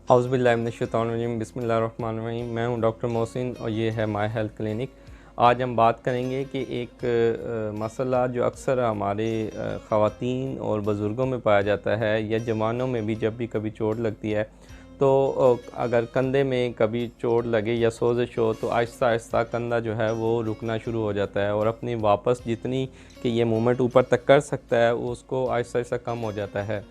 औज़ुबिल्लाहि बिस्मिल्लाहिर्रहमानिर्रहीम। मैं हूं डॉक्टर मोहसिन और ये है माय हेल्थ क्लिनिक। आज हम बात करेंगे कि एक मसला जो अक्सर हमारे ख़वातीन और बुज़ुर्गों में पाया जाता है या जवानों में भी जब भी कभी चोट लगती है तो अगर कंधे में कभी चोट लगे या सोज़िश हो तो आहिस्ता आहिस्ता कंधा जो है वो रुकना शुरू हो जाता है और अपनी वापस जितनी कि ये मूवमेंट ऊपर तक कर सकता है उसको आहिस्ता आहिस्ता कम हो जाता है।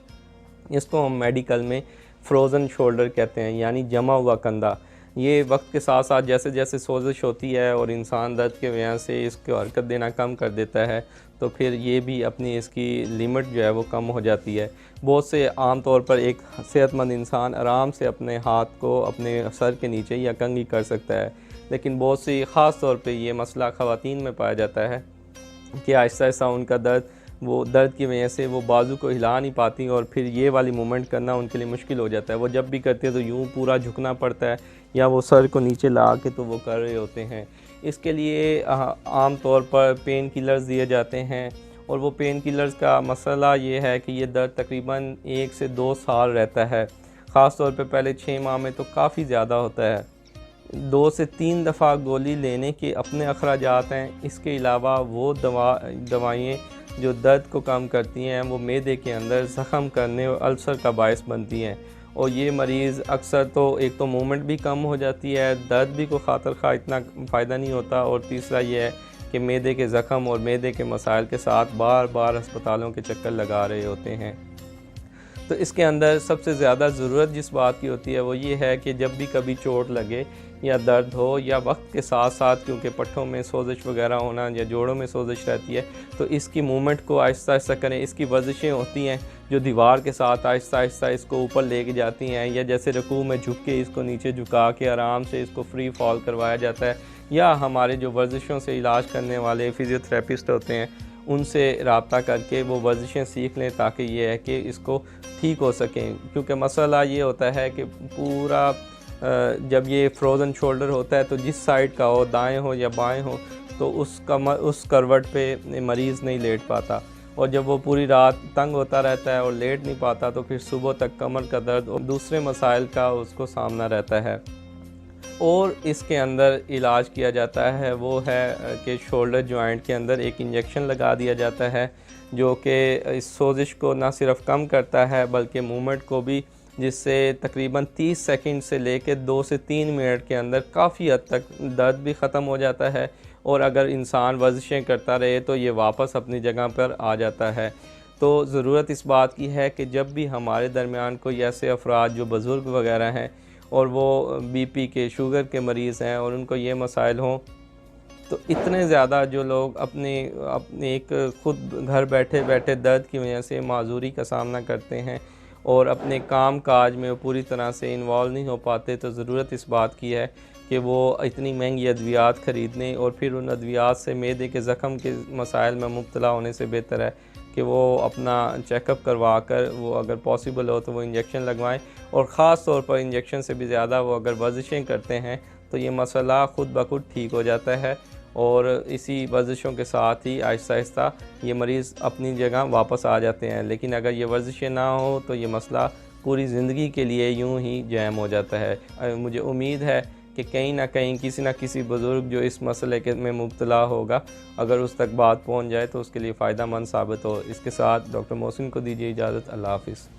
इसको हम मेडिकल में फ्रोज़न शोल्डर कहते हैं, यानी जमा हुआ कंधा। ये वक्त के साथ साथ जैसे जैसे सोजिश होती है और इंसान दर्द की वजह से इसको हरकत देना कम कर देता है तो फिर ये भी अपनी इसकी लिमिट जो है वो कम हो जाती है। बहुत से आम तौर पर एक सेहतमंद इंसान आराम से अपने हाथ को अपने सर के नीचे या कंघी कर सकता है, लेकिन बहुत सी ख़ास तौर पे ये मसला ख़वातीन में पाया जाता है कि आहिस्ता आहिस्ता उनका दर्द की वजह से वो बाजू को हिला नहीं पाती और फिर ये वाली मूवमेंट करना उनके लिए मुश्किल हो जाता है। वो जब भी करते हैं तो यूँ पूरा झुकना पड़ता है या वो सर को नीचे ला के तो वो कर रहे होते हैं। इसके लिए आम तौर पर पेन किलर्स दिए जाते हैं और वो पेन किलर्स का मसला ये है कि ये दर्द तकरीबन 1 से 2 साल रहता है। ख़ास तौर पे पहले 6 माह में तो काफ़ी ज़्यादा होता है। 2 से 3 दफ़ा गोली लेने के अपने अखराजात हैं। इसके अलावा वो दवाएँ जो दर्द को कम करती हैं वो मैदे के अंदर ज़ख़म करने और अल्सर का बायस बनती हैं और ये मरीज़ अक्सर तो एक तो मूवमेंट भी कम हो जाती है, दर्द भी को खातर खा इतना फ़ायदा नहीं होता और तीसरा ये है कि मैदे के ज़ख़म और मैदे के मसाइल के साथ बार बार अस्पतालों के चक्कर लगा रहे होते हैं। तो इसके अंदर सबसे ज़्यादा ज़रूरत जिस बात की होती है वो ये है कि जब भी कभी चोट लगे या दर्द हो या वक्त के साथ साथ क्योंकि पट्ठों में सोजिश वगैरह होना या जोड़ों में सोजिश रहती है तो इसकी मूवमेंट को आहिस्ता आहिस्ता करें। इसकी वर्जिशें होती हैं जो दीवार के साथ आहिस्ता आहिस्ता इसको ऊपर लेके जाती हैं, या जैसे रुकू में झुक के इसको नीचे झुका के आराम से इसको फ्री फॉल करवाया जाता है, या हमारे जो वर्जिशों से इलाज करने वाले फिज़ियोथेरेपिस्ट होते हैं उनसे रब्ता करके वो वर्जिशें सीख लें ताकि ये है कि इसको ठीक हो सकें। क्योंकि मसला ये होता है कि पूरा जब ये फ्रोज़न शोल्डर होता है तो जिस साइड का हो, दाएं हो या बाएं हो, तो उस करवट पे मरीज़ नहीं लेट पाता और जब वो पूरी रात तंग होता रहता है और लेट नहीं पाता तो फिर सुबह तक कमर का दर्द और दूसरे मसाइल का उसको सामना रहता है। और इसके अंदर इलाज किया जाता है वो है कि शोल्डर जॉइंट के अंदर एक इंजेक्शन लगा दिया जाता है जो कि इस सोजिश को ना सिर्फ कम करता है बल्कि मूवमेंट को भी, जिससे तकरीबन 30 सेकंड से लेकर 2 से 3 मिनट के अंदर काफ़ी हद तक दर्द भी ख़त्म हो जाता है और अगर इंसान वर्जिशें करता रहे तो ये वापस अपनी जगह पर आ जाता है। तो ज़रूरत इस बात की है कि जब भी हमारे दरमियान कोई ऐसे अफराद जो बुज़ुर्ग वगैरह हैं और वो बीपी के, शुगर के मरीज़ हैं और उनको ये मसाइल हों, तो इतने ज़्यादा जो लोग अपने एक ख़ुद घर बैठे बैठे दर्द की वजह से माजूरी का सामना करते हैं और अपने काम काज में वो पूरी तरह से इन्वॉल्व नहीं हो पाते, तो ज़रूरत इस बात की है कि वो इतनी महंगी अद्वियात ख़रीदने और फिर उन अद्वियात से मैदे के ज़ख़म के मसाइल में मुब्तला होने से बेहतर है कि वो अपना चेकअप करवा कर वो अगर पॉसिबल हो तो वो इंजेक्शन लगवाएं। और ख़ास तौर पर इंजेक्शन से भी ज़्यादा वो अगर वर्जिशें करते हैं तो ये मसला ख़ुद ब खुद ठीक हो जाता है और इसी वर्जिशों के साथ ही आहिस्ता आहिस्ता ये मरीज़ अपनी जगह वापस आ जाते हैं। लेकिन अगर ये वर्जिशें ना हो तो ये मसला पूरी ज़िंदगी के लिए यूँ ही जैम हो जाता है। मुझे उम्मीद है कि कहीं ना कहीं किसी न किसी बुज़ुर्ग जो इस मसले के में मुब्तला होगा, अगर उस तक बात पहुँच जाए तो उसके लिए फ़ायदा मंद साबित हो। इसके साथ डॉक्टर मोहसिन को दीजिए इजाज़त। अल्लाह हाफ़िज़।